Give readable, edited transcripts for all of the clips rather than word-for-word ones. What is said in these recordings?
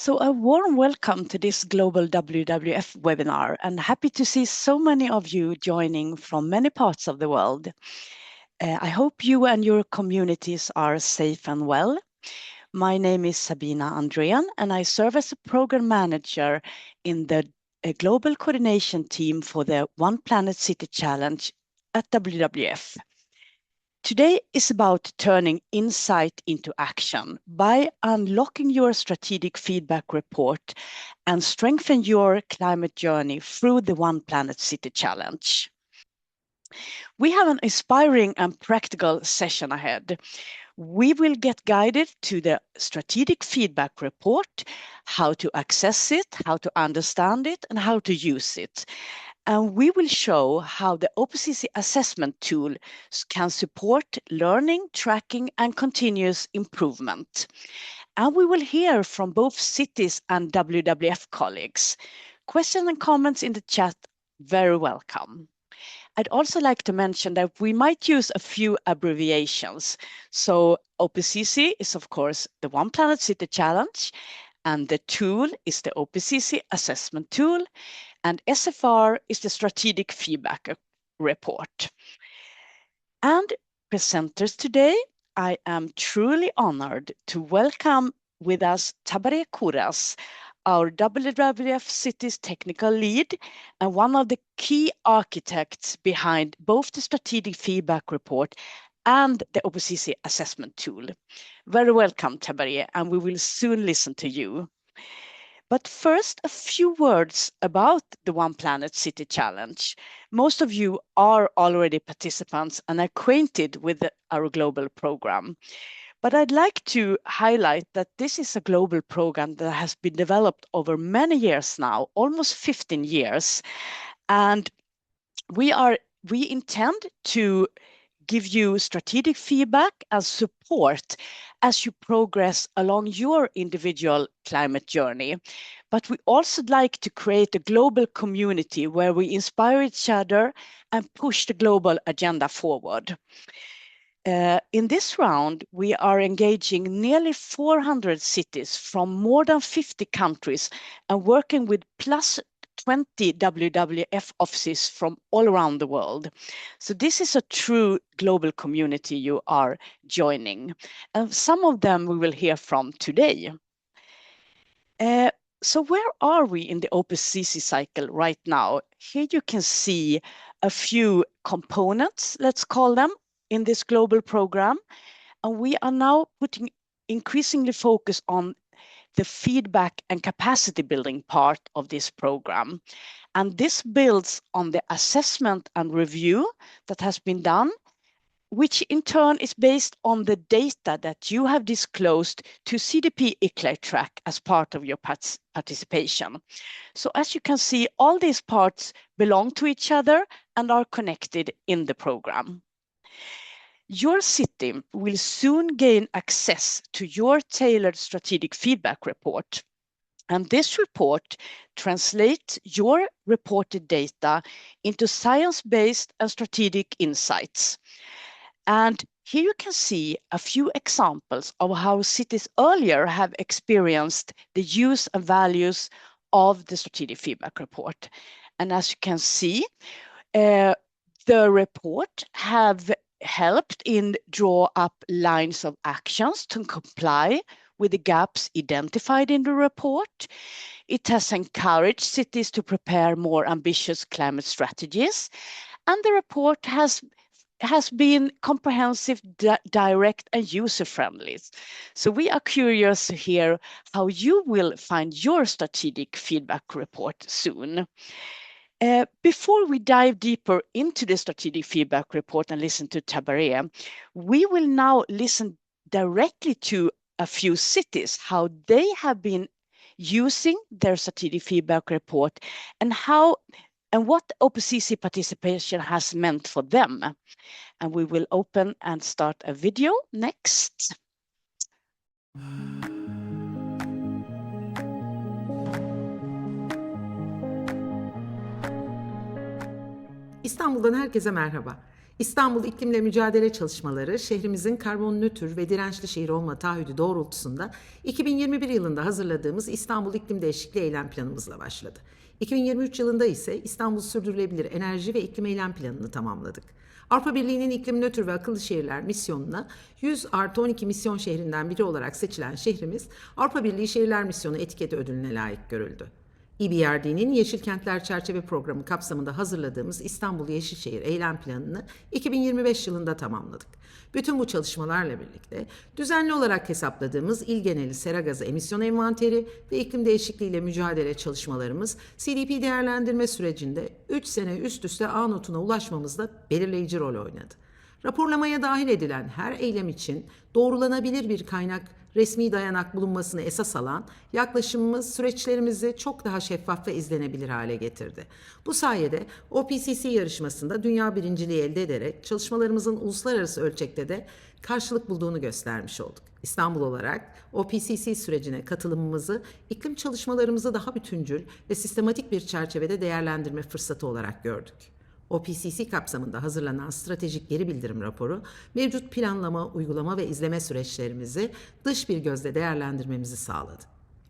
So a warm welcome to this Global WWF webinar, and happy to see so many of you joining from many parts of the world. I hope you and your communities are safe and well. My name is Sabina Andrean, and I serve as a program manager in the global coordination team for the One Planet City Challenge at WWF. Today is about turning insight into action by unlocking your strategic feedback report and strengthen your climate journey through the One Planet City Challenge. We have an inspiring and practical session ahead. We will get guided to the strategic feedback report, how to access it, how to understand it, and how to use it. And we will show how the OPCC Assessment Tool can support learning, tracking, and continuous improvement. And we will hear from both cities and WWF colleagues. Questions and comments in the chat, very welcome. I'd also like to mention that we might use a few abbreviations. So OPCC is, of course, the One Planet City Challenge, and the tool is the OPCC Assessment Tool, and SFR is the Strategic Feedback Report. And presenters today, I am truly honored to welcome with us Tabare Kuras, our WWF Cities technical lead and one of the key architects behind both the Strategic Feedback Report and the OPCC Assessment Tool. Very welcome, Tabare, and we will soon listen to you. But first, a few words about the One Planet City Challenge. Most of you are already participants and acquainted with our global program. But I'd like to highlight that this is a global program that has been developed over many years now, almost 15 years. And we intend to give you strategic feedback and support as you progress along your individual climate journey. But we also like to create a global community where we inspire each other and push the global agenda forward. In this round, we are engaging nearly 400 cities from more than 50 countries and working with plus 20 WWF offices from all around the world. So this is a true global community you are joining. And some of them we will hear from today. So where are we in the OPCC cycle right now? Here you can see a few components, let's call them, in this global program. And we are now putting increasingly focus on the feedback and capacity building part of this program. And this builds on the assessment and review that has been done, which in turn is based on the data that you have disclosed to CDP ICLAI track as part of your participation. So as you can see, all these parts belong to each other and are connected in the program. Your city will soon gain access to your tailored strategic feedback report. And this report translates your reported data into science-based and strategic insights. And here you can see a few examples of how cities earlier have experienced the use and values of the strategic feedback report. And as you can see, the report have helped in draw up lines of actions to comply with the gaps identified in the report. It has encouraged cities to prepare more ambitious climate strategies, and the report has been comprehensive, direct, and user-friendly. So we are curious to hear how you will find your strategic feedback report soon. Before we dive deeper into the strategic feedback report and listen to Tabare, we will now listen directly to a few cities, how they have been using their strategic feedback report and what OPCC participation has meant for them. And we will open and start a video next. İstanbul'dan herkese merhaba. İstanbul İklimle Mücadele Çalışmaları, şehrimizin karbon nötr ve dirençli şehir olma taahhüdü doğrultusunda 2021 yılında hazırladığımız İstanbul İklim Değişikliği Eylem Planımızla başladı. 2023 yılında ise İstanbul Sürdürülebilir Enerji ve İklim Eylem Planı'nı tamamladık. Avrupa Birliği'nin iklim nötr ve akıllı şehirler misyonuna 100+12 misyon şehrinden biri olarak seçilen şehrimiz, Avrupa Birliği Şehirler Misyonu etiketi ödülüne layık görüldü. EBRD'nin Yeşil Kentler Çerçeve Programı kapsamında hazırladığımız İstanbul Yeşilşehir Eylem Planı'nı 2025 yılında tamamladık. Bütün bu çalışmalarla birlikte düzenli olarak hesapladığımız il geneli sera gazı emisyon envanteri ve iklim değişikliğiyle mücadele çalışmalarımız CDP değerlendirme sürecinde 3 sene üst üste A notuna ulaşmamızda belirleyici rol oynadı. Raporlamaya dahil edilen her eylem için doğrulanabilir bir kaynak resmi dayanak bulunmasını esas alan yaklaşımımız süreçlerimizi çok daha şeffaf ve izlenebilir hale getirdi. Bu sayede OPCC yarışmasında dünya birinciliği elde ederek çalışmalarımızın uluslararası ölçekte de karşılık bulduğunu göstermiş olduk. İstanbul olarak OPCC sürecine katılımımızı, iklim çalışmalarımızı daha bütüncül ve sistematik bir çerçevede değerlendirme fırsatı olarak gördük. OPCC kapsamında hazırlanan stratejik geri bildirim raporu, mevcut planlama, uygulama ve izleme süreçlerimizi dış bir gözle değerlendirmemizi sağladı.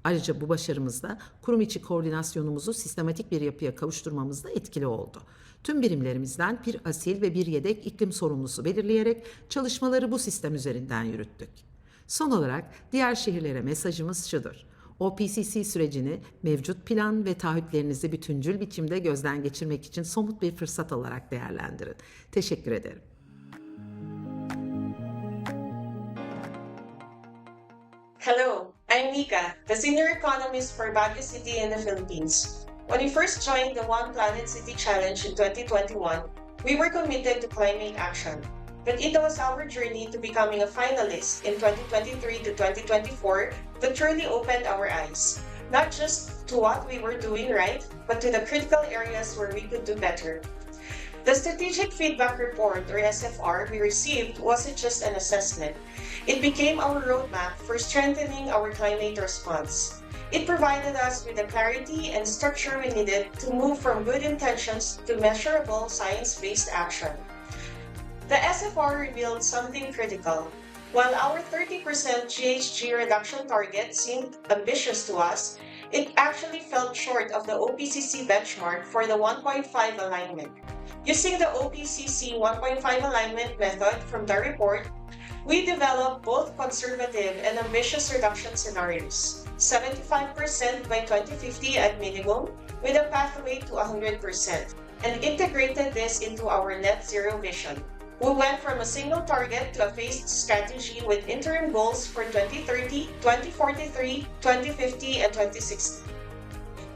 Ayrıca bu başarımızda kurum içi koordinasyonumuzu sistematik bir yapıya kavuşturmamızda etkili oldu. Tüm birimlerimizden bir asil ve bir yedek iklim sorumlusu belirleyerek çalışmaları bu sistem üzerinden yürüttük. Son olarak diğer şehirlere mesajımız şudur: OPCC sürecini mevcut plan ve taahhütlerinizi bütüncül biçimde gözden geçirmek için somut bir fırsat olarak değerlendirin. Teşekkür ederim. Hello, I'm Mika, the Senior Economist for Baguio City in the Philippines. When we first joined the One Planet City Challenge in 2021, we were committed to climate action. But it was our journey to becoming a finalist in 2023 to 2024 that truly opened our eyes, not just to what we were doing right, but to the critical areas where we could do better. The Strategic Feedback Report, or SFR, we received wasn't just an assessment. It became our roadmap for strengthening our climate response. It provided us with the clarity and structure we needed to move from good intentions to measurable science-based action. The SFR revealed something critical. While our 30% GHG reduction target seemed ambitious to us, it actually fell short of the OPCC benchmark for the 1.5 alignment. Using the OPCC 1.5 alignment method from the report, we developed both conservative and ambitious reduction scenarios: 75% by 2050 at minimum, with a pathway to 100%, and integrated this into our net zero vision. We went from a single target to a phased strategy with interim goals for 2030, 2043, 2050, and 2060.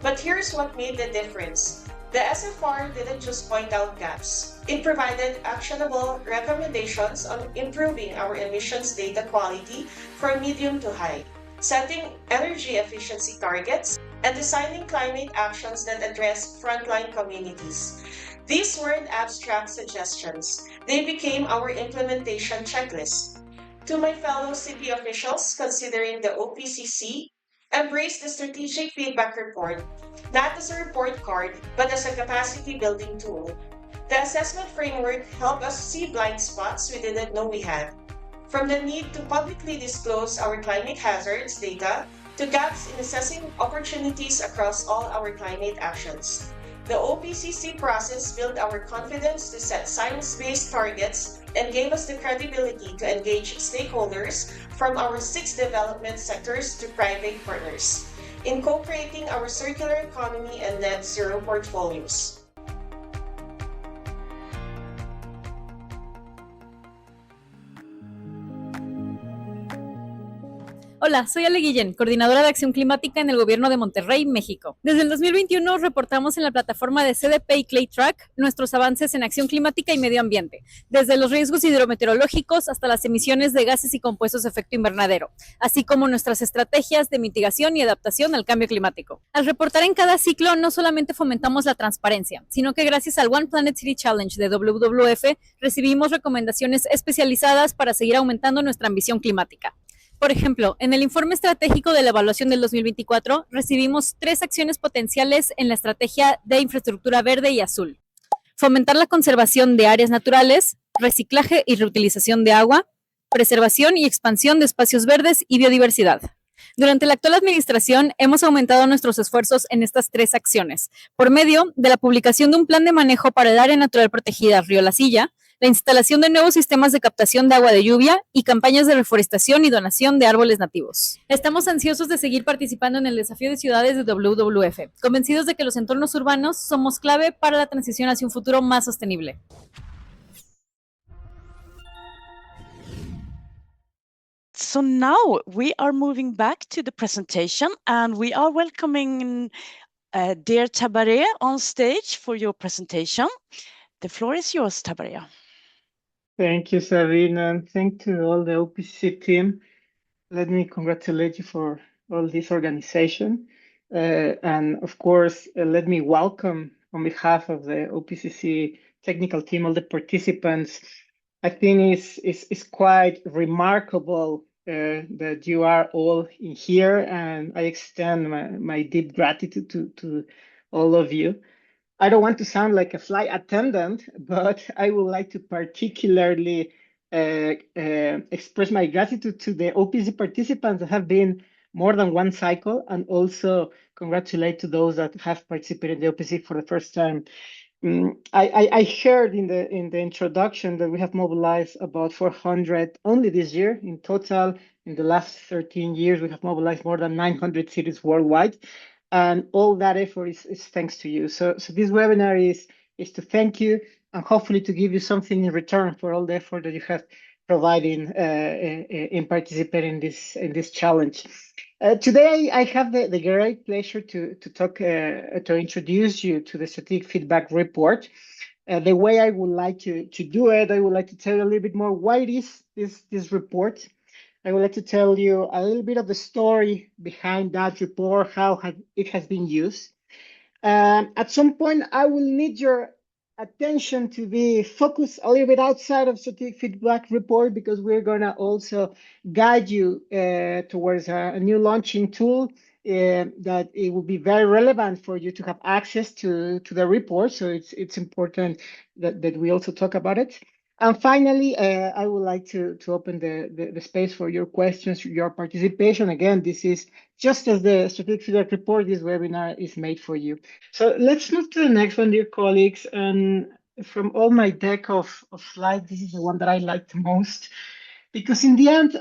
But here's what made the difference. The SFR didn't just point out gaps. It provided actionable recommendations on improving our emissions data quality from medium to high, setting energy efficiency targets, and designing climate actions that address frontline communities. These weren't abstract suggestions. They became our implementation checklist. To my fellow city officials considering the OPCC, embrace the Strategic Feedback Report, not as a report card, but as a capacity building tool. The assessment framework helped us see blind spots we didn't know we had. From the need to publicly disclose our climate hazards data to gaps in assessing opportunities across all our climate actions. The OPCC process built our confidence to set science-based targets and gave us the credibility to engage stakeholders from our 6 development sectors to private partners in co-creating our circular economy and net zero portfolios. Hola, soy Ale Guillén, coordinadora de Acción Climática en el Gobierno de Monterrey, México. Desde el 2021 reportamos en la plataforma de CDP y Clay Track nuestros avances en acción climática y medio ambiente, desde los riesgos hidrometeorológicos hasta las emisiones de gases y compuestos de efecto invernadero, así como nuestras estrategias de mitigación y adaptación al cambio climático. Al reportar en cada ciclo no solamente fomentamos la transparencia, sino que gracias al One Planet City Challenge de WWF recibimos recomendaciones especializadas para seguir aumentando nuestra ambición climática. Por ejemplo, en el informe estratégico de la evaluación del 2024 recibimos 3 acciones potenciales en la estrategia de infraestructura verde y azul: fomentar la conservación de áreas naturales, reciclaje y reutilización de agua, preservación y expansión de espacios verdes y biodiversidad. Durante la actual administración hemos aumentado nuestros esfuerzos en estas 3 acciones, por medio de la publicación de un plan de manejo para el área natural protegida Río La Silla, la instalación de nuevos sistemas de captación de agua de lluvia y campañas de reforestación y donación de árboles nativos. Estamos ansiosos de seguir participando en el desafío de ciudades de WWF, convencidos de que los entornos urbanos somos clave para la transición hacia un futuro más sostenible. So now we are moving back to the presentation, and we are welcoming dear Tabaré on stage for your presentation. The floor is yours, Tabaré. Thank you, Sabina, and thank to all the OPCC team. Let me congratulate you for all this organization. And of course, let me welcome on behalf of the OPCC technical team, all the participants. I think it's quite remarkable that you are all in here, and I extend my deep gratitude to all of you. I don't want to sound like a flight attendant, but I would like to particularly express my gratitude to the OPC participants that have been more than one cycle, and also congratulate to those that have participated in the OPC for the first time. I heard in the introduction that we have mobilized about 400 only this year. In total, in the last 13 years, we have mobilized more than 900 cities worldwide. And all that effort is thanks to you. So this webinar is to thank you and hopefully to give you something in return for all the effort that you have provided in participating in this challenge. Today, I have the great pleasure to introduce you to the strategic feedback report. The way I would like to do it, I would like to tell you a little bit more why it is this report. I would like to tell you a little bit of the story behind that report, how it has been used. At some point, I will need your attention to be focused a little bit outside of strategic feedback report, because we're going to also guide you towards a new launching tool that it will be very relevant for you to have access to the report. So it's important that we also talk about it. And finally, I would like to open the space for your questions, your participation. Again, this is just as the strategic feedback report, this webinar is made for you. So let's move to the next one, dear colleagues. And from all my deck of slides, this is the one that I liked most, because in the end,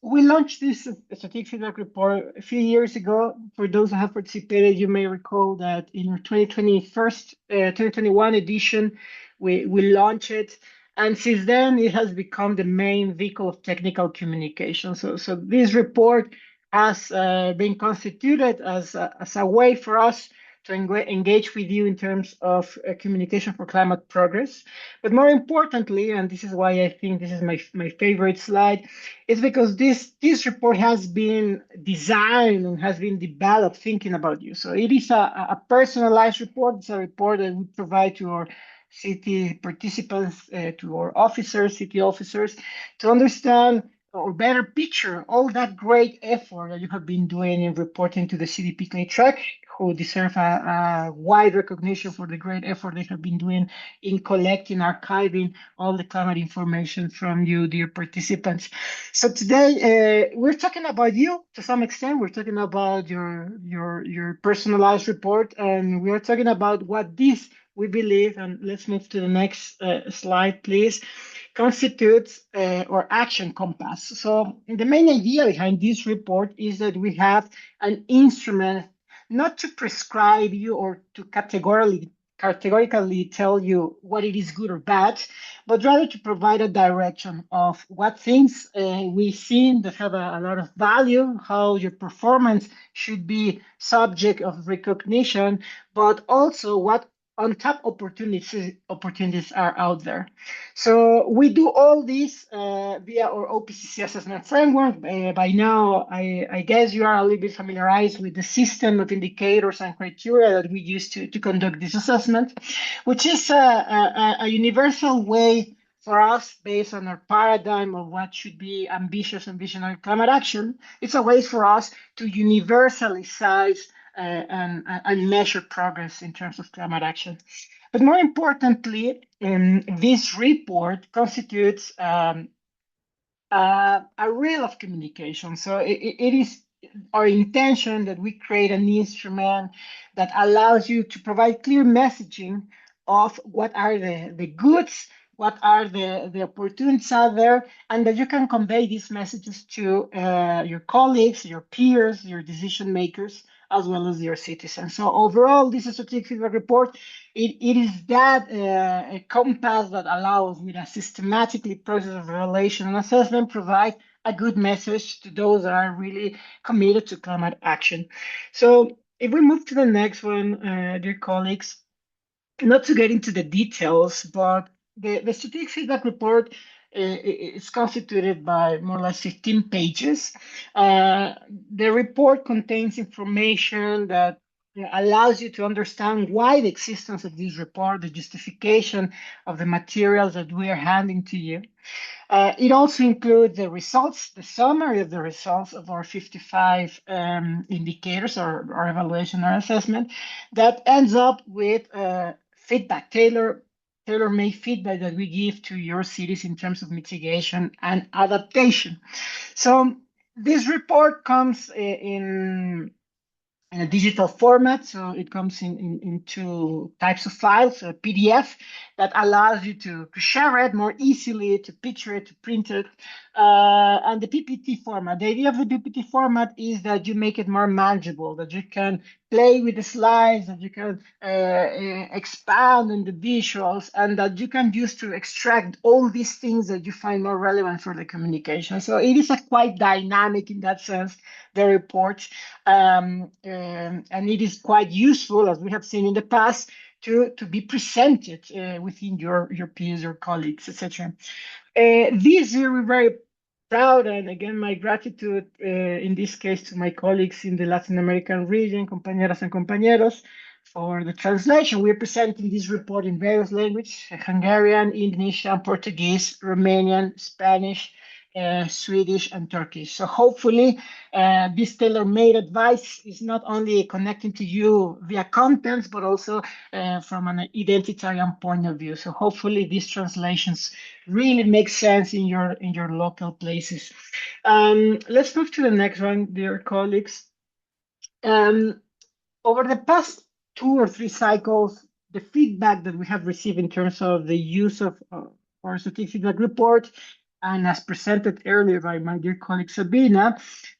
we launched this strategic feedback report a few years ago. For those who have participated, you may recall that in our 2021 edition, we launched it. And since then, it has become the main vehicle of technical communication. So this report has been constituted as a way for us to engage with you in terms of communication for climate progress. But more importantly, and this is why I think this is my favorite slide, is because this report has been designed and has been developed thinking about you. So it is a personalized report. It's a report that we provide to our city participants, to our officers, city officers, to understand or better picture all that great effort that you have been doing in reporting to the CDP Clay Track, who deserve a wide recognition for the great effort they have been doing in collecting, archiving all the climate information from you, dear participants. So today, we're talking about you to some extent. We're talking about your personalized report, and we are talking about what this, we believe, and let's move to the next slide, please, constitutes our action compass. So the main idea behind this report is that we have an instrument not to prescribe you or to categorically tell you what it is good or bad, but rather to provide a direction of what things we've seen that have a lot of value, how your performance should be subject of recognition, but also what on-top opportunities are out there. So we do all this via our OPCC assessment framework. By now, I guess you are a little bit familiarized with the system of indicators and criteria that we use to conduct this assessment, which is a universal way for us, based on our paradigm of what should be ambitious and visionary climate action. It's a way for us to universally size and measure progress in terms of climate action. But more importantly, this report constitutes a reel of communication. So it is our intention that we create an instrument that allows you to provide clear messaging of what are the goods, what are the opportunities out there, and that you can convey these messages to your colleagues, your peers, your decision makers, as well as your citizens. So overall, this strategic feedback report, it is that a compass that allows, with a systematically process of evaluation and assessment, provide a good message to those that are really committed to climate action. So if we move to the next one, dear colleagues, not to get into the details, but the strategic feedback report is constituted by more or less 15 pages. The report contains information that allows you to understand why the existence of this report, the justification of the materials that we are handing to you. It also includes the results, the summary of the results of our 55 indicators or evaluation or assessment that ends up with feedback, tailor-made feedback that we give to your cities in terms of mitigation and adaptation. So this report comes in a digital format. So it comes in two types of files, a PDF that allows you to share it more easily, to picture it, to print it, and the PPT format. The idea of the PPT format is that you make it more manageable, that you can play with the slides, that you can expand on the visuals, and that you can use to extract all these things that you find more relevant for the communication. So it is a quite dynamic in that sense, the report, and it is quite useful, as we have seen in the past, to be presented within your peers, your colleagues, etc. This year, we're very proud, and again, my gratitude in this case to my colleagues in the Latin American region, compañeras and compañeros, for the translation. We're presenting this report in various languages: Hungarian, Indonesian, Portuguese, Romanian, Spanish, Swedish, and Turkish. So hopefully this tailor-made advice is not only connecting to you via contents, but also from an identitarian point of view. So hopefully these translations really make sense in your local places. Let's move to the next one, dear colleagues. Over the past 2 or 3 cycles, the feedback that we have received in terms of the use of our strategic feedback report, and as presented earlier by my dear colleague Sabina,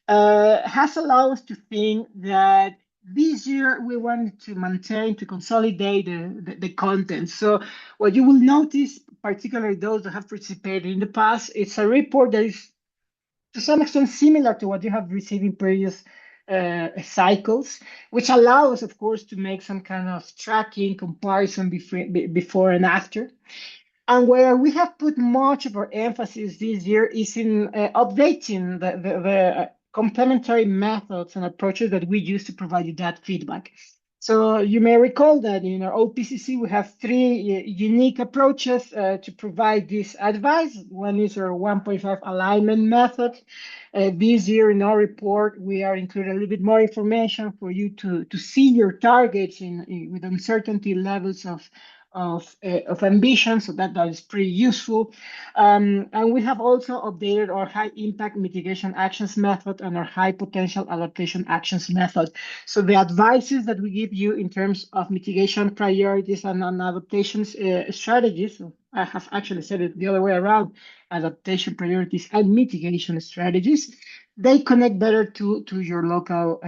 has allowed us to think that this year we wanted to maintain, to consolidate the content. So what you will notice, particularly those that have participated in the past, it's a report that is to some extent similar to what you have received in previous cycles, which allows, of course, to make some kind of tracking comparison before and after. And where we have put much of our emphasis this year is in updating the complementary methods and approaches that we use to provide you that feedback. So you may recall that in our OPCC, we have 3 unique approaches to provide this advice. One is our 1.5 alignment method. This year in our report, we are including a little bit more information for you to see your targets with uncertainty levels of ambition, so that is pretty useful. And we have also updated our high impact mitigation actions method and our high potential adaptation actions method. So the advices that we give you in terms of mitigation priorities and adaptation strategies, I have actually said it the other way around, adaptation priorities and mitigation strategies, they connect better to your local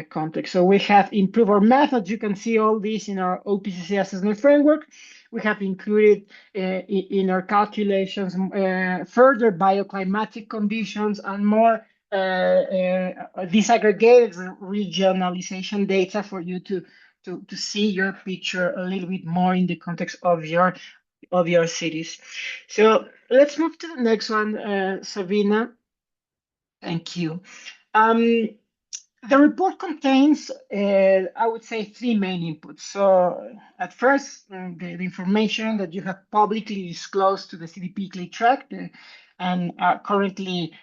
context. So we have improved our methods. You can see all this in our OPCC assessment framework. We have included in our calculations further bioclimatic conditions and more disaggregated regionalization data for you to see your picture a little bit more in the context of your cities. So let's move to the next one, Sabina. Thank you. The report contains, I would say, 3 main inputs. So at first, the information that you have publicly disclosed to the CDP Clay Track and are currently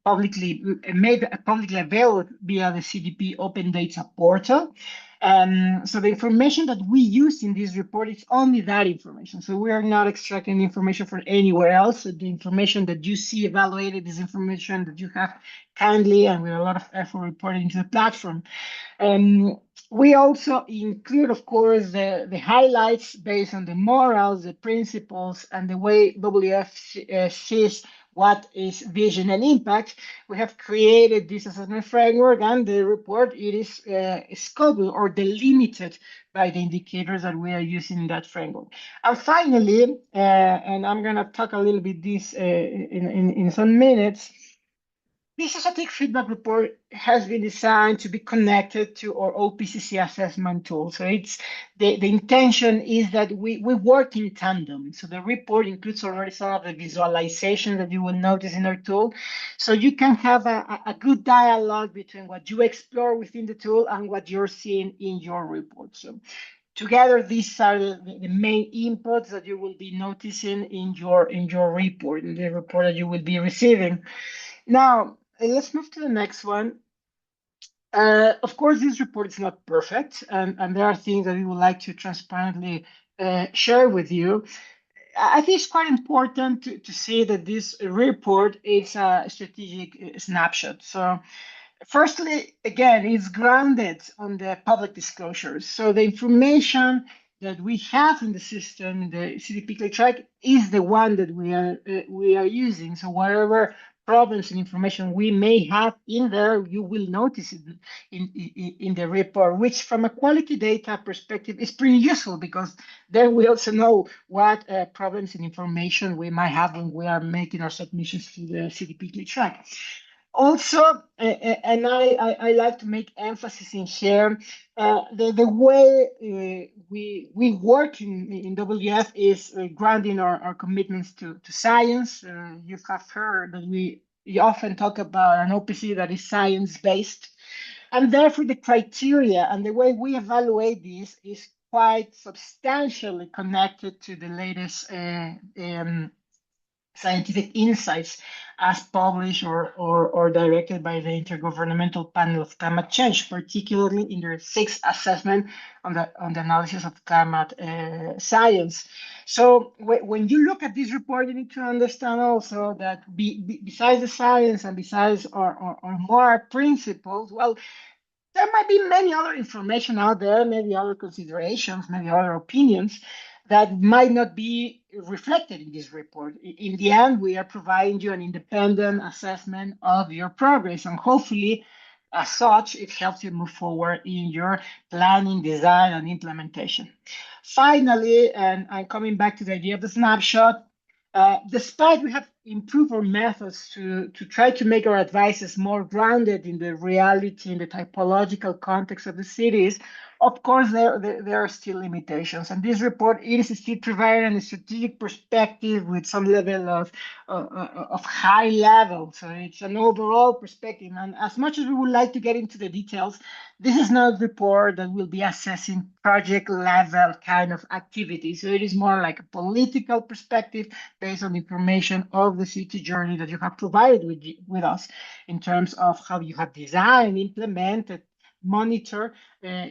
publicly available via the CDP Open Data Portal. So the information that we use in this report is only that information. So we are not extracting information from anywhere else. So the information that you see evaluated is information that you have kindly and with a lot of effort reported into the platform. We also include, of course, the highlights based on the morals, the principles, and the way WF sees what is vision and impact. We have created this assessment framework, and the report, it is scoped or delimited by the indicators that we are using in that framework. And finally, and I'm going to talk a little bit this in some minutes, this static feedback report has been designed to be connected to our OPCC assessment tool. So it's the intention is that we work in tandem. So the report includes already some of the visualization that you will notice in our tool. So you can have a good dialogue between what you explore within the tool and what you're seeing in your report. So together, these are the main inputs that you will be noticing in your report, in the report that you will be receiving. Now, let's move to the next one. Of course, this report is not perfect, and there are things that we would like to transparently share with you. I think it's quite important to see that this report is a strategic snapshot. So firstly, again, it's grounded on the public disclosures. So the information that we have in the system, in the CDP track, is the one that we are using. So whatever problems and information we may have in there, you will notice it in the report, which from a quality data perspective is pretty useful, because then we also know what problems and information we might have when we are making our submissions to the CDP track. Also, and I like to make emphasis in here, the way we work in WF is grounding our commitments to science. You have heard that we often talk about an OPC that is science-based, and therefore the criteria and the way we evaluate this is quite substantially connected to the latest scientific insights as published or directed by the Intergovernmental Panel of Climate Change, particularly in their sixth assessment on the analysis of climate science. So when you look at this report, you need to understand also that besides the science and besides our more principles, well, there might be many other information out there, maybe other considerations, maybe other opinions that might not be reflected in this report. In the end, we are providing you an independent assessment of your progress, and hopefully, as such, it helps you move forward in your planning, design, and implementation. Finally, and I'm coming back to the idea of the snapshot, despite we have improved our methods to try to make our advices more grounded in the reality, in the typological context of the cities, of course, there are still limitations. And this report is still providing a strategic perspective with some level of high level. So it's an overall perspective. And as much as we would like to get into the details, this is not a report that will be assessing project level kind of activity. So it is more like a political perspective based on information of the city journey that you have provided with us in terms of how you have designed, implemented, monitor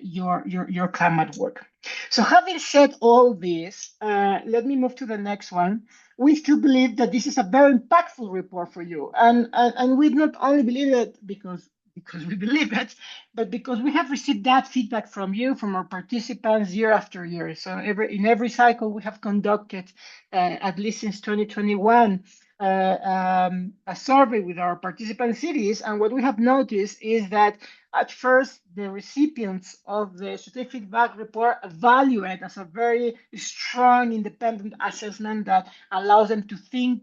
your climate work. So having said all this, let me move to the next one. We still believe that this is a very impactful report for you. And we not only believe it because we believe it, but because we have received that feedback from you, from our participants year after year. So in every cycle we have conducted, at least since 2021, a survey with our participant cities. And what we have noticed is that at first, the recipients of the strategic feedback report value it as a very strong, independent assessment that allows them to think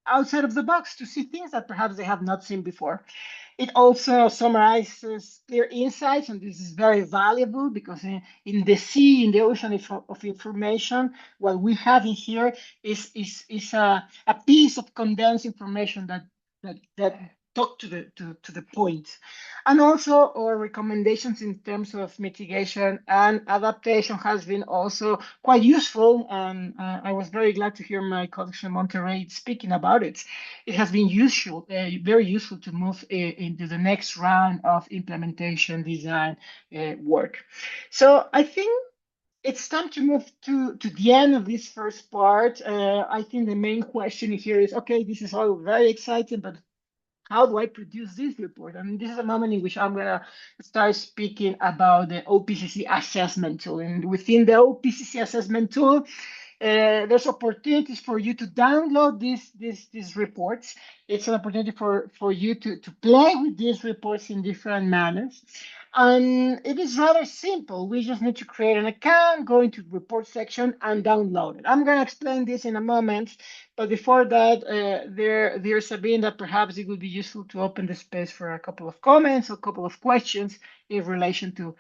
outside of the box, to see things that perhaps they have not seen before. It also summarizes clear insights, and this is very valuable because in the sea, in the ocean of information, what we have in here is a piece of condensed information that talk to the point. And also our recommendations in terms of mitigation and adaptation has been also quite useful. And I was very glad to hear my colleagues from Monterrey speaking about it. It has been useful, very useful to move into the next round of implementation design work. So I think it's time to move to the end of this first part. I think the main question here is, okay, this is all very exciting, but how do I produce this report? I mean, this is a moment in which I'm gonna start speaking about the OPCC assessment tool. And within the OPCC assessment tool, there's opportunities for you to download these reports. It's an opportunity for you to play with these reports in different manners. And it is rather simple. We just need to create an account, go into the report section and download it. I'm going to explain this in a moment. But before that, there's Sabine that perhaps it would be useful to open the space for a couple of comments, a couple of questions in relation to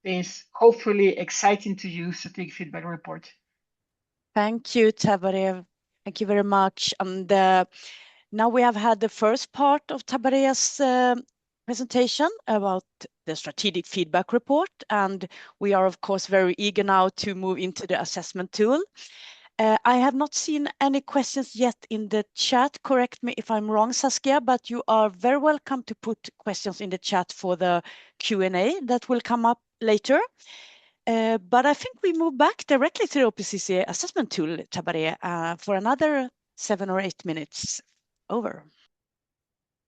this hopefully exciting to use strategic feedback report. Thank you, Tabarev. Thank you very much. And now we have had the first part of Tabarev's presentation about the strategic feedback report, and we are of course very eager now to move into the assessment tool. I have not seen any questions yet in the chat. Correct me if I'm wrong, Saskia, but you are very welcome to put questions in the chat for the Q&A that will come up later. But I think we move back directly to the OPCC assessment tool, Tabare, for another 7 or 8 minutes. Over.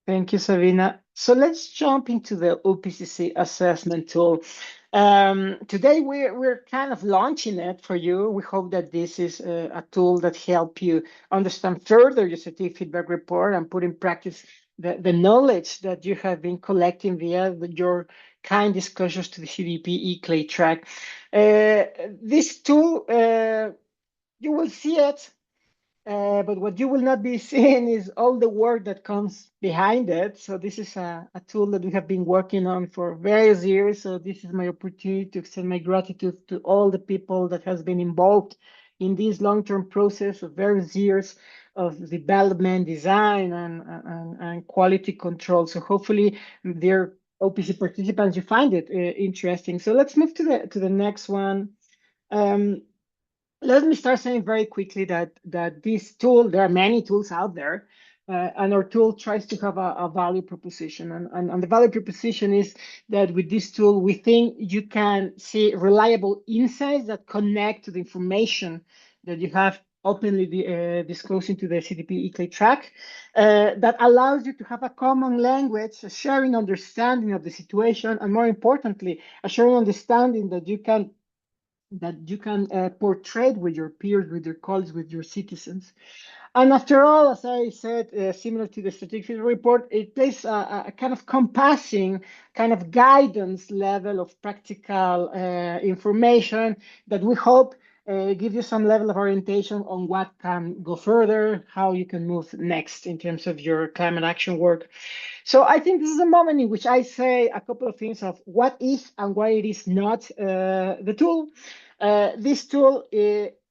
Thank you, Sabina. So let's jump into the OPCC assessment tool. Today we're kind of launching it for you. We hope that this is a tool that helps you understand further your strategic feedback report and put in practice the knowledge that you have been collecting via your kind discussions to the CDP E-Clay track. This tool, you will see it, but what you will not be seeing is all the work that comes behind it. So this is a tool that we have been working on for various years. So this is my opportunity to extend my gratitude to all the people that has been involved in this long-term process of various years of development, design, and quality control. So hopefully, dear OPC participants, you find it interesting. So let's move to the next one. Let me start saying very quickly that this tool, there are many tools out there, and our tool tries to have a value proposition. And the value proposition is that with this tool, we think you can see reliable insights that connect to the information that you have openly disclosing to the CDP E-Clay track, that allows you to have a common language, a sharing understanding of the situation, and more importantly, a sharing understanding that you can portray with your peers, with your colleagues, with your citizens. And after all, as I said, similar to the strategic feedback report, it plays a kind of compassing, kind of guidance level of practical information that we hope give you some level of orientation on what can go further, how you can move next in terms of your climate action work. So I think this is a moment in which I say a couple of things of what is and why it is not the tool. This tool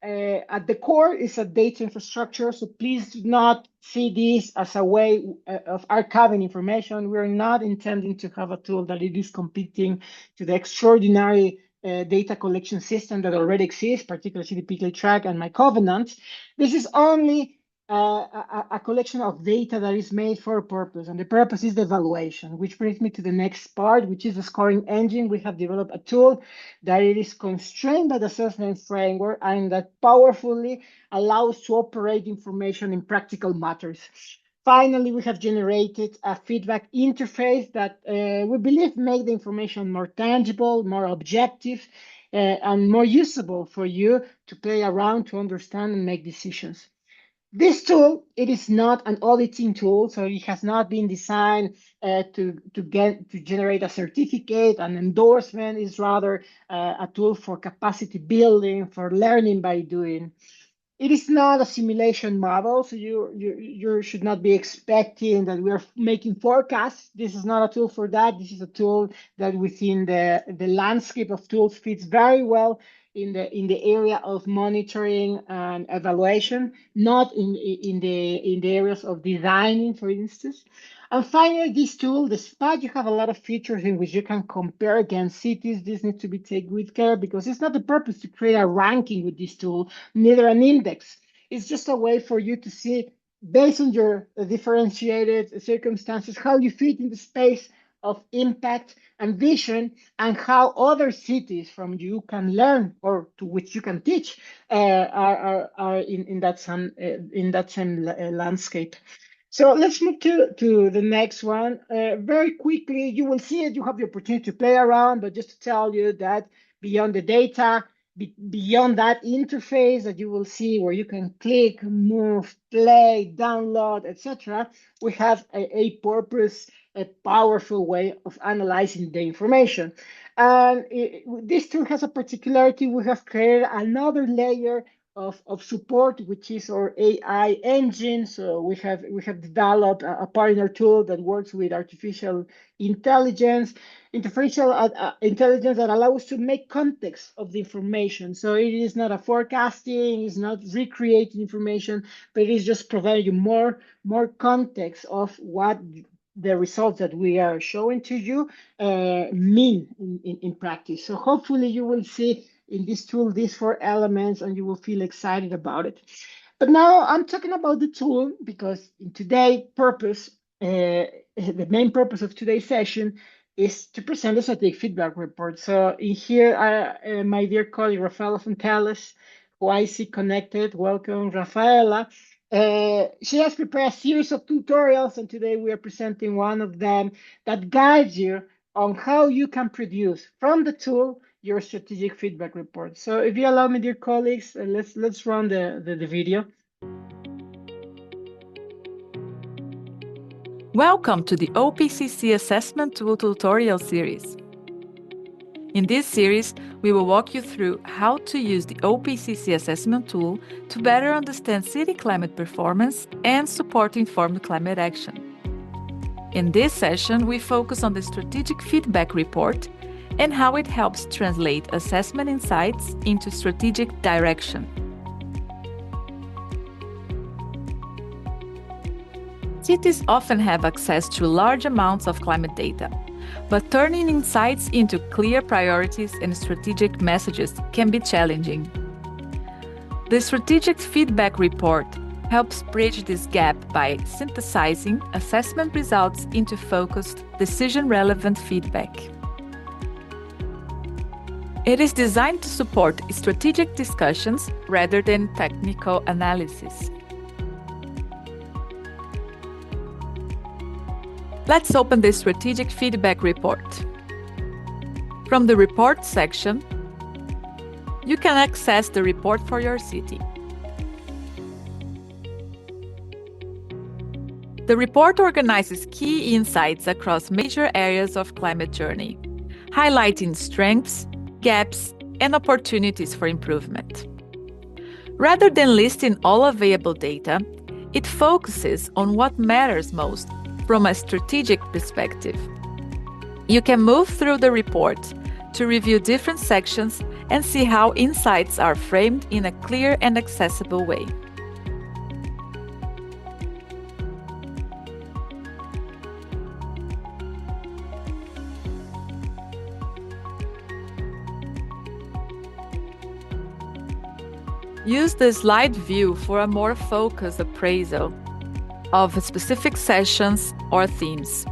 at the core is a data infrastructure, so please do not see this as a way of archiving information. We're not intending to have a tool that it is competing to the extraordinary data collection system that already exists, particularly CDP track and my covenant. This is only a collection of data that is made for a purpose, and the purpose is the evaluation, which brings me to the next part, which is the scoring engine. We have developed a tool that it is constrained by the assessment framework and that powerfully allows to operate information in practical matters. Finally, we have generated a feedback interface that we believe make the information more tangible, more objective, and more usable for you to play around, to understand and make decisions. This tool, it is not an auditing tool, so it has not been designed to generate a certificate, an endorsement. It's rather a tool for capacity building, for learning by doing. It is not a simulation model, so you should not be expecting that we are making forecasts. This is not a tool for that. This is a tool that within the landscape of tools fits very well in the area of monitoring and evaluation, not in the areas of designing, for instance. And finally, this tool, despite you have a lot of features in which you can compare against cities, this needs to be taken with care because it's not the purpose to create a ranking with this tool, neither an index. It's just a way for you to see, based on your differentiated circumstances, how you fit in the space of impact and vision, and how other cities from you can learn or to which you can teach are in that same landscape. So let's move to the next one. Very quickly, you will see it. You have the opportunity to play around, but just to tell you that beyond the data, beyond that interface that you will see where you can click, move, play, download, etc., we have a purpose, a powerful way of analyzing the information. And this tool has a particularity. We have created another layer of support, which is our AI engine. So we have developed a partner tool that works with artificial intelligence that allows us to make context of the information. So it is not a forecasting, it's not recreating information, but it is just providing you more context of what the results that we are showing to you mean in practice. So hopefully you will see in this tool these 4 elements and you will feel excited about it. But now I'm talking about the tool because in today's purpose, the main purpose of today's session is to present a strategic feedback report. So in here, my dear colleague, Rafaela Fonteles, who I see connected, welcome, Rafaela. She has prepared a series of tutorials, and today we are presenting one of them that guides you on how you can produce from the tool your strategic feedback report. So if you allow me, dear colleagues, let's run the video. Welcome to the OPCC Assessment Tool tutorial series. In this series, we will walk you through how to use the OPCC Assessment Tool to better understand city climate performance and support informed climate action. In this session, we focus on the strategic feedback report and how it helps translate assessment insights into strategic direction. Cities often have access to large amounts of climate data, but turning insights into clear priorities and strategic messages can be challenging. The strategic feedback report helps bridge this gap by synthesizing assessment results into focused, decision-relevant feedback. It is designed to support strategic discussions rather than technical analysis. Let's open the strategic feedback report. From the report section, you can access the report for your city. The report organizes key insights across major areas of climate journey, highlighting strengths, gaps, and opportunities for improvement. Rather than listing all available data, it focuses on what matters most from a strategic perspective. You can move through the report to review different sections and see how insights are framed in a clear and accessible way. Use the slide view for a more focused appraisal of specific sessions or themes.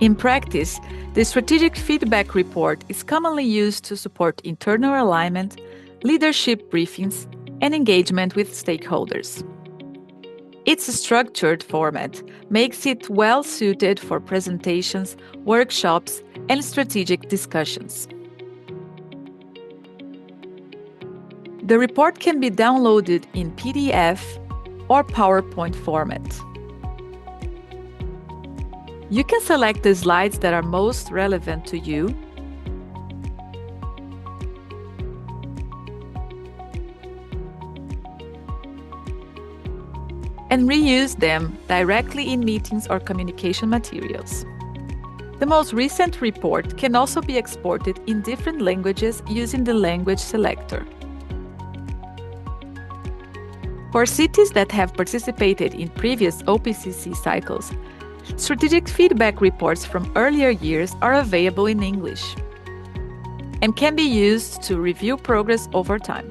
In practice, the strategic feedback report is commonly used to support internal alignment, leadership briefings, and engagement with stakeholders. Its structured format makes it well suited for presentations, workshops, and strategic discussions. The report can be downloaded in PDF or PowerPoint format. You can select the slides that are most relevant to you and reuse them directly in meetings or communication materials. The most recent report can also be exported in different languages using the language selector. For cities that have participated in previous OPCC cycles, strategic feedback reports from earlier years are available in English and can be used to review progress over time.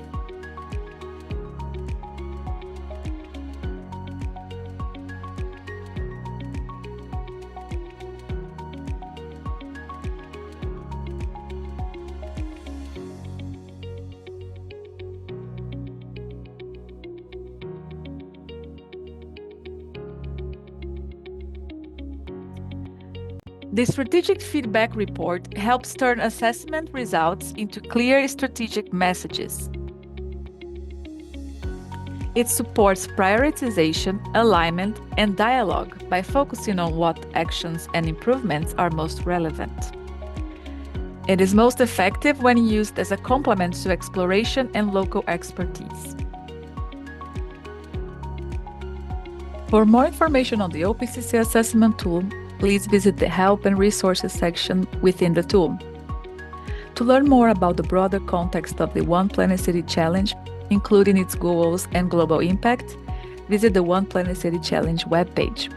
The Strategic Feedback Report helps turn assessment results into clear strategic messages. It supports prioritization, alignment, and dialogue by focusing on what actions and improvements are most relevant. It is most effective when used as a complement to exploration and local expertise. For more information on the OPCC Assessment Tool, please visit the Help and Resources section within the tool. To learn more about the broader context of the One Planet City Challenge, including its goals and global impact, visit the One Planet City Challenge webpage.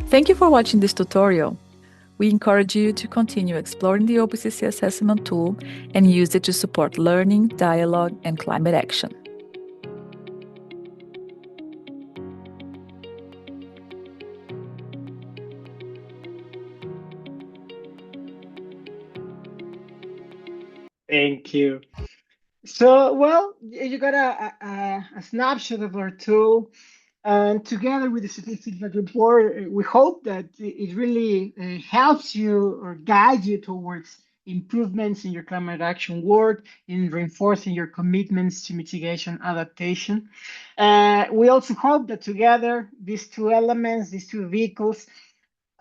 Thank you for watching this tutorial. We encourage you to continue exploring the OPCC Assessment Tool and use it to support learning, dialogue, and climate action. Thank you. So, well, you got a snapshot of our tool, and together with the strategic feedback report, we hope that it really helps you or guides you towards improvements in your climate action work, in reinforcing your commitments to mitigation adaptation. We also hope that together, these two elements, these two vehicles,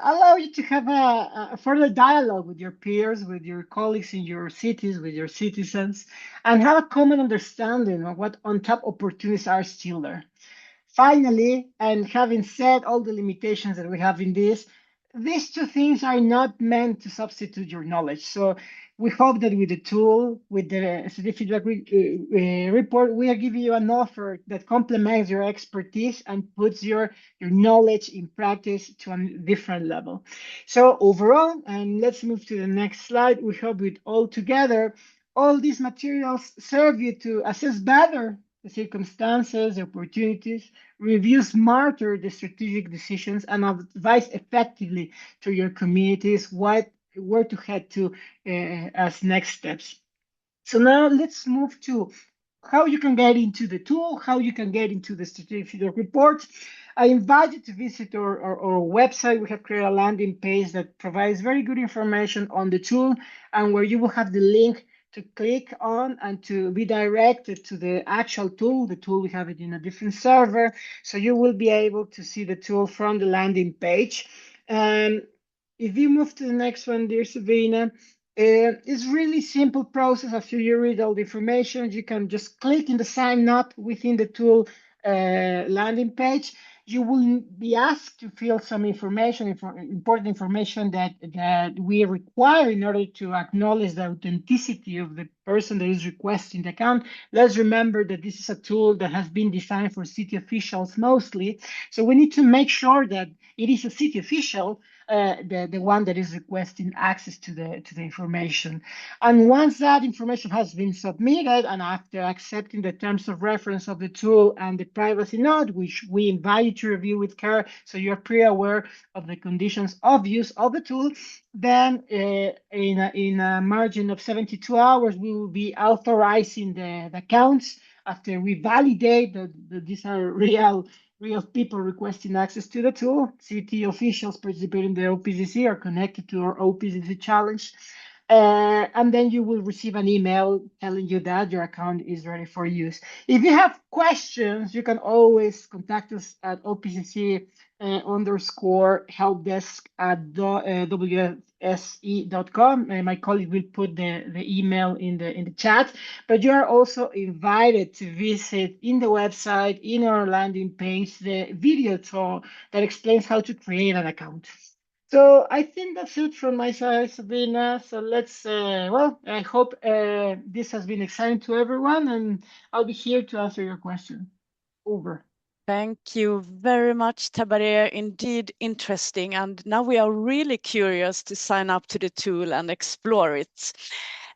allow you to have a further dialogue with your peers, with your colleagues in your cities, with your citizens, and have a common understanding of what on-top opportunities are still there. Finally, and having said all the limitations that we have in this, these two things are not meant to substitute your knowledge. So we hope that with the tool, with the strategic feedback report, we are giving you an offer that complements your expertise and puts your knowledge in practice to a different level. So overall, and let's move to the next slide, we hope with all together, all these materials serve you to assess better the circumstances, the opportunities, review smarter the strategic decisions, and advise effectively to your communities where to head to as next steps. So now let's move to how you can get into the tool, how you can get into the strategic feedback report. I invite you to visit our website. We have created a landing page that provides very good information on the tool, and where you will have the link to click on and to be directed to the actual tool. The tool, we have it in a different server, so you will be able to see the tool from the landing page. And if you move to the next one, dear Sabina, it's really simple process. After you read all the information, you can just click in the sign up within the tool landing page. You will be asked to fill some information, important information that we require in order to acknowledge the authenticity of the person that is requesting the account. Let's remember that this is a tool that has been designed for city officials mostly. So we need to make sure that it is a city official, the one that is requesting access to the information. And once that information has been submitted, and after accepting the terms of reference of the tool and the privacy note, which we invite you to review with care so you're pre-aware of the conditions of use of the tool, then in a margin of 72 hours, we will be authorizing the accounts after we validate that these are real people requesting access to the tool. City officials participating in the OPCC are connected to our OPCC challenge. And then you will receive an email telling you that your account is ready for use. If you have questions, you can always contact us at OPCC_helpdesk@wse.com. My colleague will put the email in the chat. But you are also invited to visit in the website, in our landing page, the video tool that explains how to create an account. So I think that's it from my side, Sabina. So let's, well, I hope this has been exciting to everyone, and I'll be here to answer your question. Over. Thank you very much, Tabaria. Indeed interesting. And now we are really curious to sign up to the tool and explore it.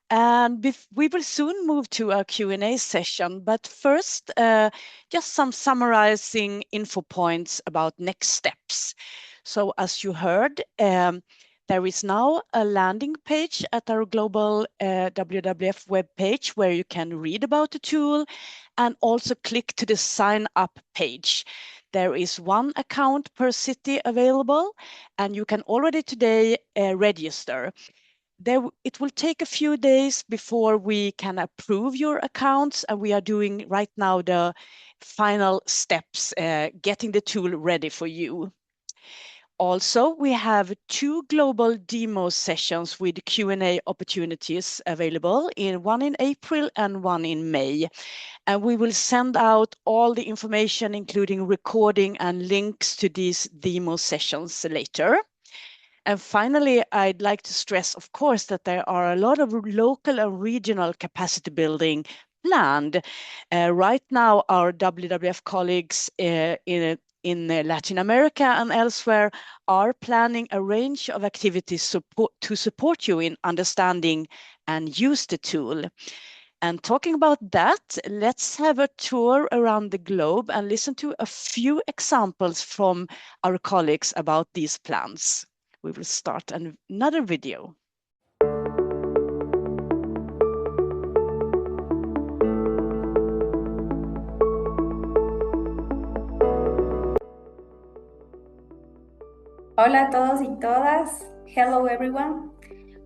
And we will soon move to a Q&A session. But first, just some summarizing info points about next steps. So as you heard, there is now a landing page at our global WWF webpage where you can read about the tool and also click to the sign up page. There is one account per city available, and you can already today register. It will take a few days before we can approve your accounts, and we are doing right now the final steps, getting the tool ready for you. Also, we have 2 global demo sessions with Q&A opportunities available, one in April and one in May. And we will send out all the information, including recording and links to these demo sessions later. And finally, I'd like to stress, of course, that there are a lot of local and regional capacity building planned. Right now, our WWF colleagues in Latin America and elsewhere are planning a range of activities to support you in understanding and use the tool. And talking about that, let's have a tour around the globe and listen to a few examples from our colleagues about these plans. We will start another video. Hola a todos y todas. Hello everyone.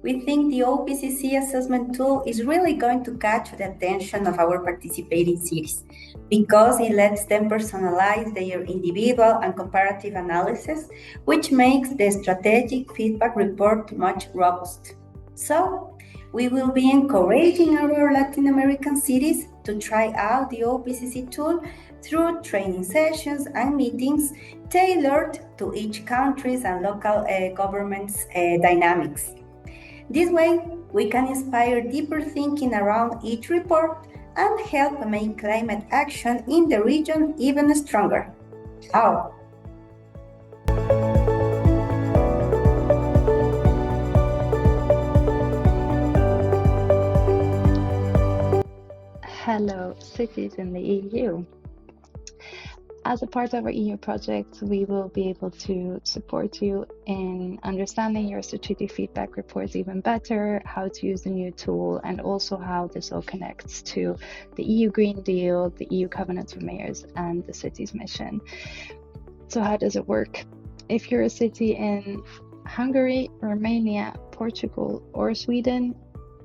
We think the OPCC Assessment Tool is really going to catch the attention of our participating cities because it lets them personalize their individual and comparative analysis, which makes the strategic feedback report much robust. So, we will be encouraging our Latin American cities to try out the OPCC tool through training sessions and meetings tailored to each country's and local government's dynamics. This way, we can inspire deeper thinking around each report and help make climate action in the region even stronger. How? Hello, cities in the EU. As a part of our EU project, we will be able to support you in understanding your strategic feedback reports even better, how to use the new tool, and also how this all connects to the EU Green Deal, the EU Covenant of Mayors, and the city's mission. So how does it work? If you're a city in Hungary, Romania, Portugal, or Sweden,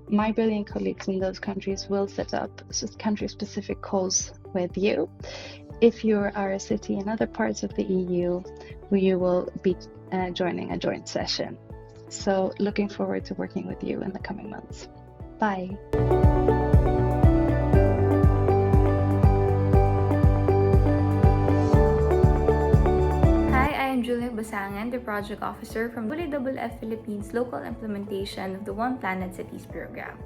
my brilliant colleagues in those countries will set up country-specific calls with you. If you are a city in other parts of the EU, you will be joining a joint session. So looking forward to working with you in the coming months. Bye. Hi, I am Julia Basangan, the Project Officer from WWF Philippines Local Implementation of the One Planet Cities program.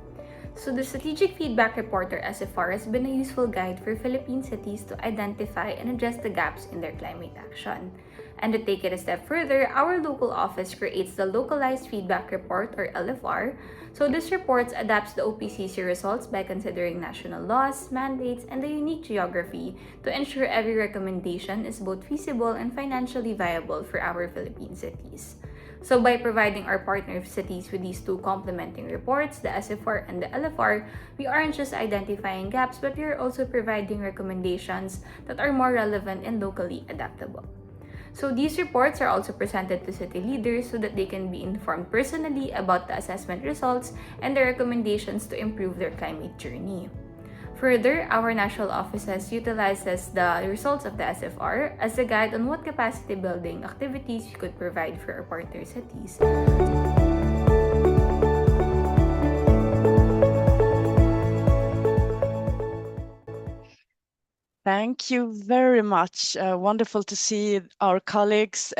So the Strategic Feedback Report, or SFR, has been a useful guide for Philippine cities to identify and address the gaps in their climate action. And to take it a step further, our local office creates the Localized Feedback Report, or LFR. So this report adapts the OPCC results by considering national laws, mandates, and the unique geography to ensure every recommendation is both feasible and financially viable for our Philippine cities. So by providing our partner cities with these two complementing reports, the SFR and the LFR, we aren't just identifying gaps, but we are also providing recommendations that are more relevant and locally adaptable. So these reports are also presented to city leaders so that they can be informed personally about the assessment results and the recommendations to improve their climate journey. Further, our national offices utilizes the results of the SFR as a guide on what capacity building activities we could provide for our partner cities. Thank you very much. Wonderful to see our colleagues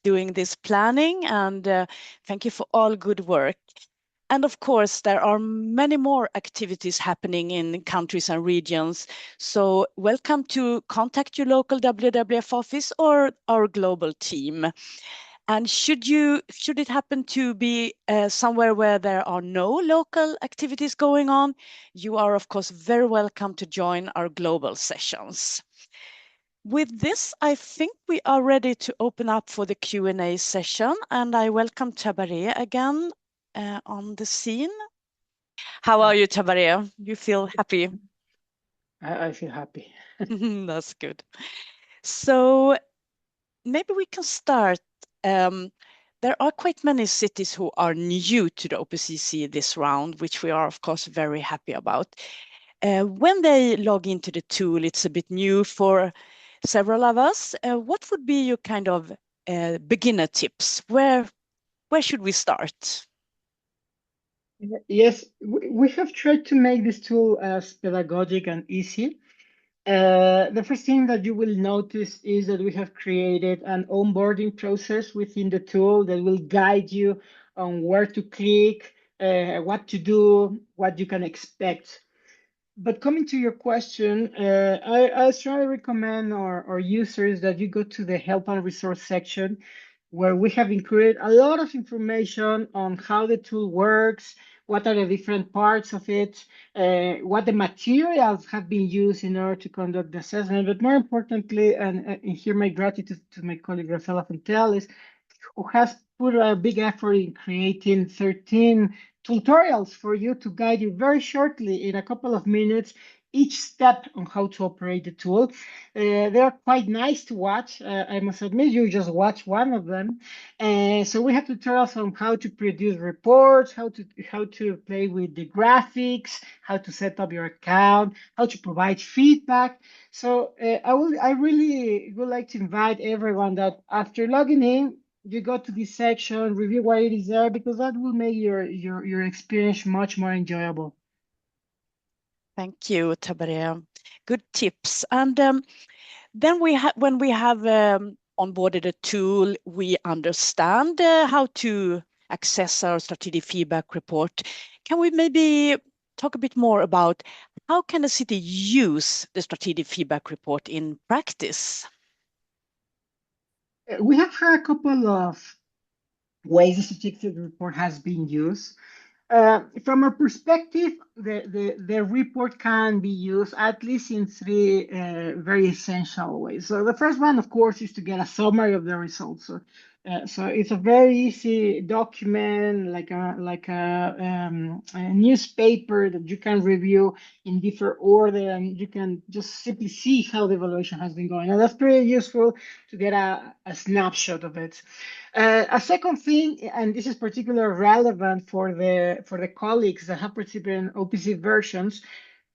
doing this planning, and thank you for all good work. And of course, there are many more activities happening in countries and regions. So welcome to contact your local WWF office or our global team. And should it happen to be somewhere where there are no local activities going on, you are of course very welcome to join our global sessions. With this, I think we are ready to open up for the Q&A session, and I welcome Tabaré again on the scene. How are you, Tabaré? You feel happy? I feel happy. That's good. So maybe we can start. There are quite many cities who are new to the OPCC this round, which we are of course very happy about. When they log into the tool, it's a bit new for several of us. What would be your kind of beginner tips? Where should we start? Yes, we have tried to make this tool as pedagogic and easy. The first thing that you will notice is that we have created an onboarding process within the tool that will guide you on where to click, what to do, what you can expect. But coming to your question, I strongly recommend our users that you go to the help and resource section, where we have included a lot of information on how the tool works, what are the different parts of it, what the materials have been used in order to conduct the assessment. But more importantly, and here my gratitude to my colleague Rafaela Fontel, who has put a big effort in creating 13 tutorials for you to guide you very shortly in a couple of minutes each step on how to operate the tool. They're quite nice to watch. I must admit, you just watch one of them. So we have tutorials on how to produce reports, how to play with the graphics, how to set up your account, how to provide feedback. So I really would like to invite everyone that after logging in, you go to this section, review why it is there, because that will make your experience much more enjoyable. Thank you, Tabaré. Good tips. And then when we have onboarded a tool, we understand how to access our strategic feedback report. Can we maybe talk a bit more about how can a city use the strategic feedback report in practice? We have had a couple of ways the strategic report has been used. From our perspective, the report can be used at least in three very essential ways. So the first one, of course, is to get a summary of the results. So it's a very easy document, like a newspaper that you can review in different order, and you can just simply see how the evaluation has been going. And that's pretty useful to get a snapshot of it. A second thing, and this is particularly relevant for the colleagues that have participated in OPC versions,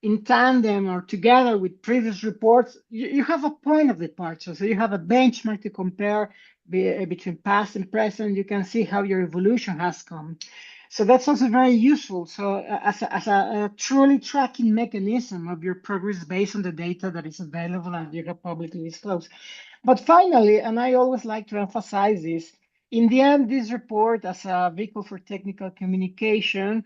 in tandem or together with previous reports, you have a point of departure. So you have a benchmark to compare between past and present. You can see how your evolution has come. So that's also very useful. So as a truly tracking mechanism of your progress based on the data that is available and you have publicly disclosed. But finally, and I always like to emphasize this, in the end, this report as a vehicle for technical communication,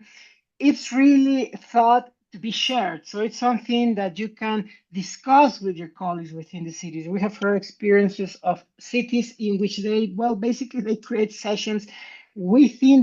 it's really thought to be shared. So it's something that you can discuss with your colleagues within the cities. We have heard experiences of cities in which basically they create sessions within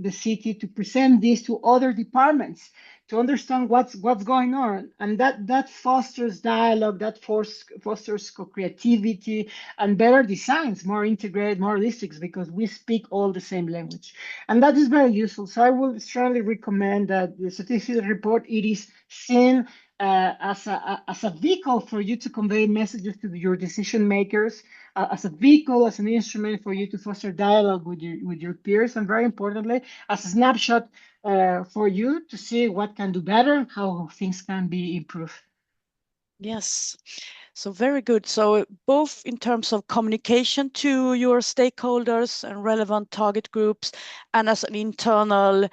the city to present this to other departments to understand what's going on, and that fosters dialogue, that fosters co-creativity and better designs, more integrated, more holistic, because we speak all the same language, and that is very useful. So I will strongly recommend that the certificate report, it is seen as a vehicle for you to convey messages to your decision makers, as a vehicle, as an instrument for you to foster dialogue with your peers, and very importantly, as a snapshot for you to see what can do better, how things can be improved. Yes, so very good. So both in terms of communication to your stakeholders and relevant target groups, and as an internal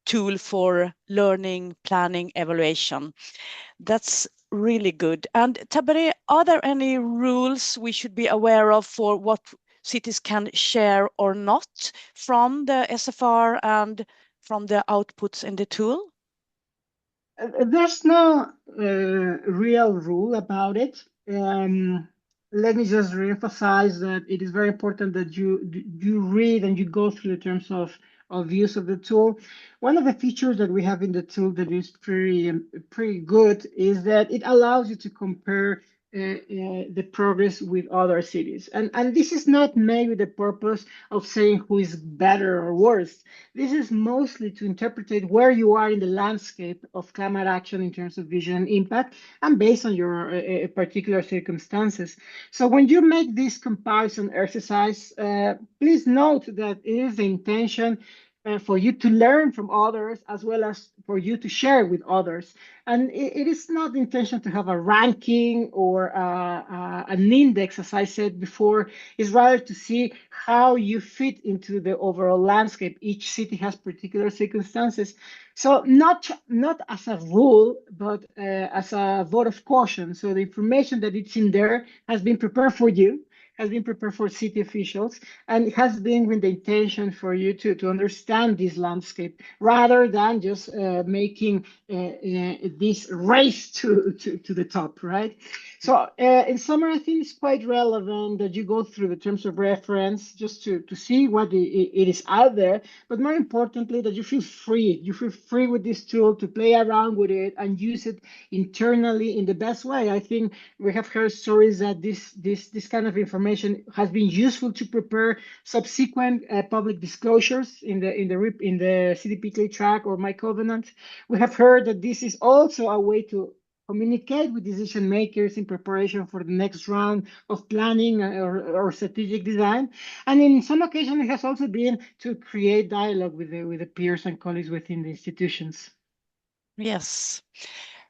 tool for learning, planning, evaluation. That's really good. And Tabaré, are there any rules we should be aware of for what cities can share or not from the SFR and from the outputs in the tool? There's no real rule about it. Let me just reemphasize that it is very important that you read and you go through the terms of use of the tool. One of the features that we have in the tool that is pretty good is that it allows you to compare the progress with other cities. And this is not made with the purpose of saying who is better or worse. This is mostly to interpret where you are in the landscape of climate action in terms of vision and impact, and based on your particular circumstances. So when you make this comparison exercise, please note that it is the intention for you to learn from others, as well as for you to share with others. And it is not the intention to have a ranking or an index, as I said before. It's rather to see how you fit into the overall landscape. Each city has particular circumstances. So not as a rule, but as a vote of caution. So the information that it's in there has been prepared for you, has been prepared for city officials, and it has been with the intention for you to understand this landscape, rather than just making this race to the top, right? So in summary, I think it's quite relevant that you go through the terms of reference just to see what it is out there, but more importantly, that you feel free. You feel free with this tool to play around with it and use it internally in the best way. I think we have heard stories that this kind of information has been useful to prepare subsequent public disclosures in the CDP Clay track or My Covenant. We have heard that this is also a way to communicate with decision makers in preparation for the next round of planning or strategic design. And in some occasions, it has also been to create dialogue with the peers and colleagues within the institutions. Yes.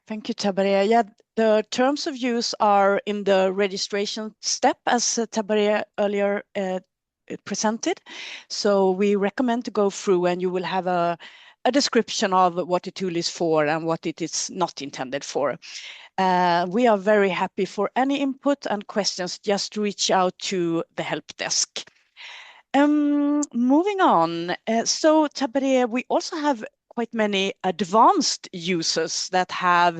Thank you, Tabaria. Yeah, the terms of use are in the registration step, as Tabaria earlier presented. So we recommend to go through, and you will have a description of what the tool is for and what it is not intended for. We are very happy for any input and questions. Just reach out to the help desk. Moving on. So Tabaria, we also have quite many advanced users that have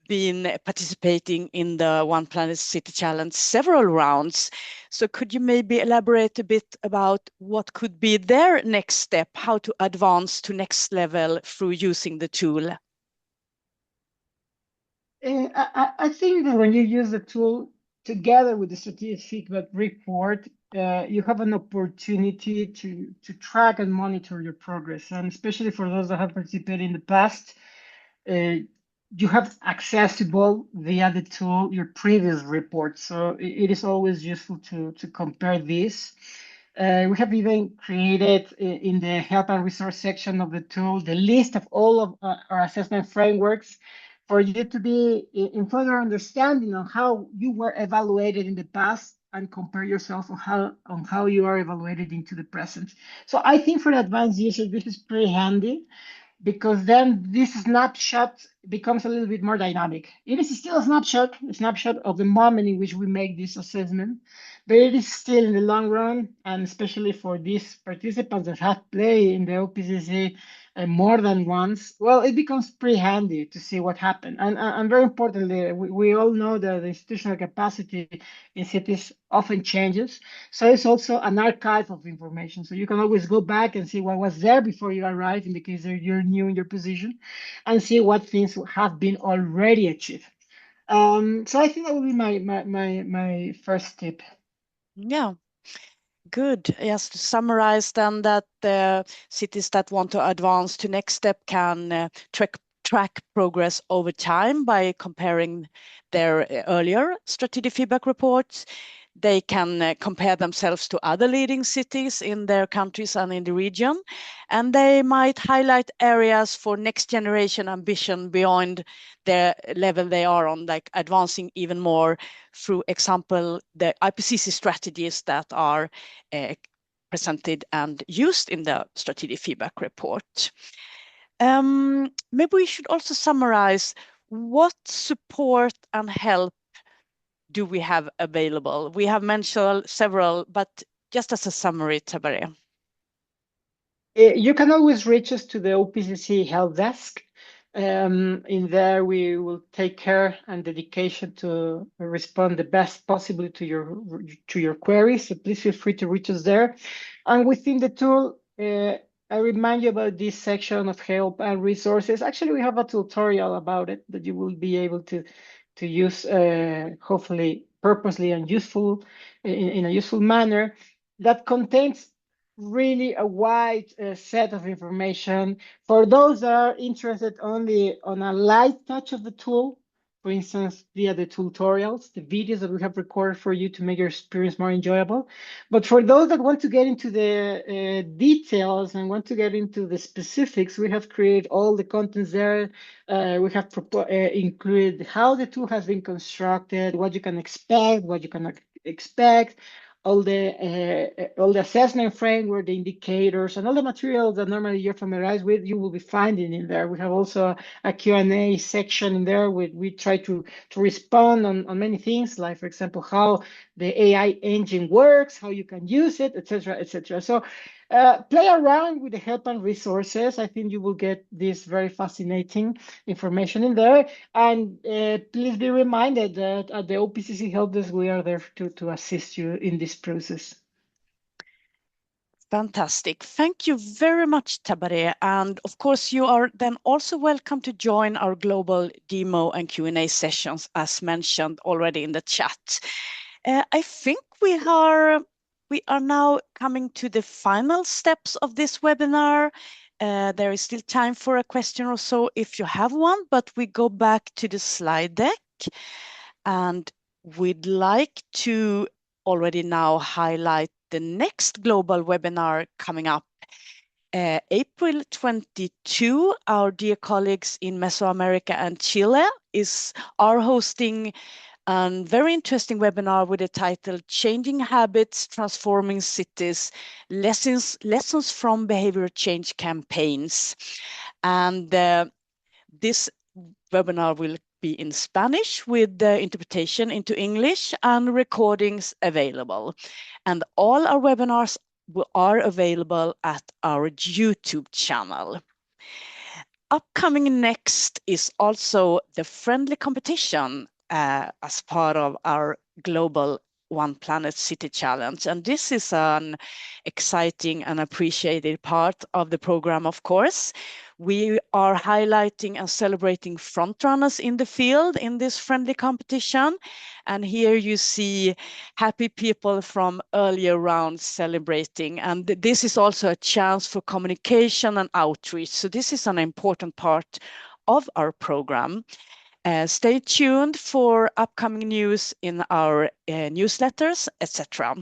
been participating in the One Planet City Challenge several rounds. So could you maybe elaborate a bit about what could be their next step, how to advance to next level through using the tool? I think that when you use the tool together with the strategic feedback report, you have an opportunity to track and monitor your progress. And especially for those that have participated in the past, you have accessible via the tool your previous reports. So it is always useful to compare this. We have even created in the help and resource section of the tool the list of all of our assessment frameworks for you to be in further understanding on how you were evaluated in the past and compare yourself on how you are evaluated into the present. So I think for advanced users, this is pretty handy, because then this snapshot becomes a little bit more dynamic. It is still a snapshot of the moment in which we make this assessment, but it is still in the long run, and especially for these participants that have played in the OPCC more than once, well, it becomes pretty handy to see what happened. And very importantly, we all know that the institutional capacity in cities often changes. So it's also an archive of information. So you can always go back and see what was there before you arrived, in the case that you're new in your position, and see what things have been already achieved. So I think that would be my first tip. Yeah. Good. Yes, to summarize then, that the cities that want to advance to next step can track progress over time by comparing their earlier strategic feedback reports. They can compare themselves to other leading cities in their countries and in the region, and they might highlight areas for next generation ambition beyond the level they are on, like advancing even more through example, the IPCC strategies that are presented and used in the strategic feedback report. Maybe we should also summarize what support and help do we have available. We have mentioned several, but just as a summary, Tabare. You can always reach us to the OPCC help desk. In there, we will take care and dedication to respond the best possibly to your queries. So please feel free to reach us there. And within the tool, I remind you about this section of help and resources. Actually, we have a tutorial about it that you will be able to use, hopefully purposely and useful in a useful manner, that contains really a wide set of information for those that are interested only on a light touch of the tool, for instance, via the tutorials, the videos that we have recorded for you to make your experience more enjoyable. But for those that want to get into the details and want to get into the specifics, we have created all the contents there. We have included how the tool has been constructed, what you can expect, what you cannot expect, all the assessment framework, the indicators, and all the materials that normally you're familiarized with, you will be finding in there. We have also a Q&A section in there where we try to respond on many things, like, for example, how the AI engine works, how you can use it, etc., etc. So play around with the help and resources. I think you will get this very fascinating information in there. And please be reminded that at the OPCC Help Desk, we are there to assist you in this process. Fantastic. Thank you very much, Tabare. And of course, you are then also welcome to join our global demo and Q&A sessions, as mentioned already in the chat. I think we are now coming to the final steps of this webinar. There is still time for a question or so if you have one, but we go back to the slide deck. And we'd like to already now highlight the next global webinar coming up. April 22, our dear colleagues in Mesoamerica and Chile are hosting a very interesting webinar with the title Changing Habits, Transforming Cities, Lessons from Behavior Change Campaigns. And this webinar will be in Spanish with the interpretation into English and recordings available. And all our webinars are available at our YouTube channel. Upcoming next is also the friendly competition as part of our global One Planet City Challenge. And this is an exciting and appreciated part of the program, of course. We are highlighting and celebrating frontrunners in the field in this friendly competition. And here you see happy people from earlier rounds celebrating. And this is also a chance for communication and outreach. So this is an important part of our program. Stay tuned for upcoming news in our newsletters, etc.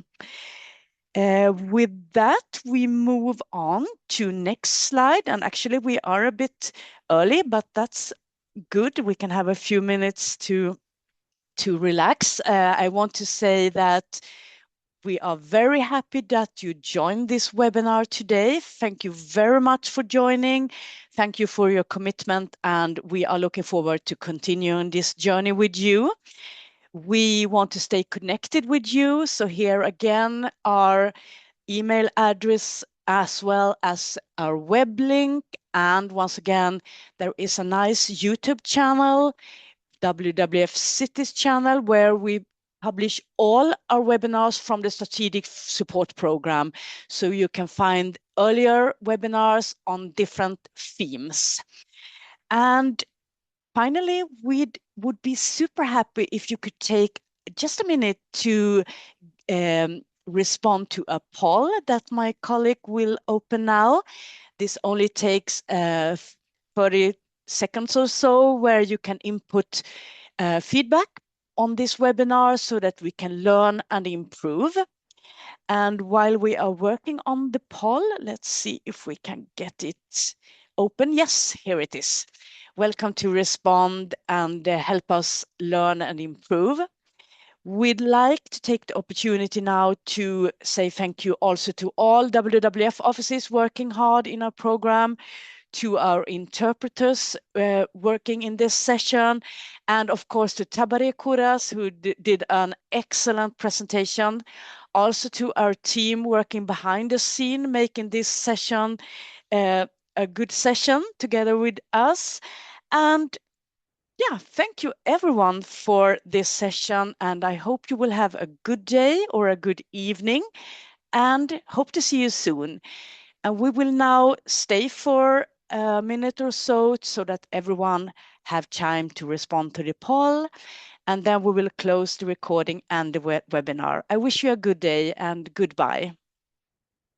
With that, we move on to next slide. And actually, we are a bit early, but that's good. We can have a few minutes to relax. I want to say that we are very happy that you joined this webinar today. Thank you very much for joining. Thank you for your commitment, and we are looking forward to continuing this journey with you. We want to stay connected with you. So here again, our email address as well as our web link. And once again, there is a nice YouTube channel, WWF Cities channel, where we publish all our webinars from the Strategic Support Program. So you can find earlier webinars on different themes. And finally, we would be super happy if you could take just a minute to respond to a poll that my colleague will open now. This only takes 30 seconds or so, where you can input feedback on this webinar so that we can learn and improve. And while we are working on the poll, let's see if we can get it open. Yes, here it is. Welcome to respond and help us learn and improve. We'd like to take the opportunity now to say thank you also to all WWF offices working hard in our program to our interpreters working in this session, and of course to Tabare Kuras, who did an excellent presentation. Also to our team working behind the scene, making this session a good session together with us. And yeah, thank you everyone for this session, and I hope you will have a good day or a good evening, and hope to see you soon. And we will now stay for a minute or so that everyone have time to respond to the poll, and then we will close the recording and the webinar. I wish you a good day and goodbye.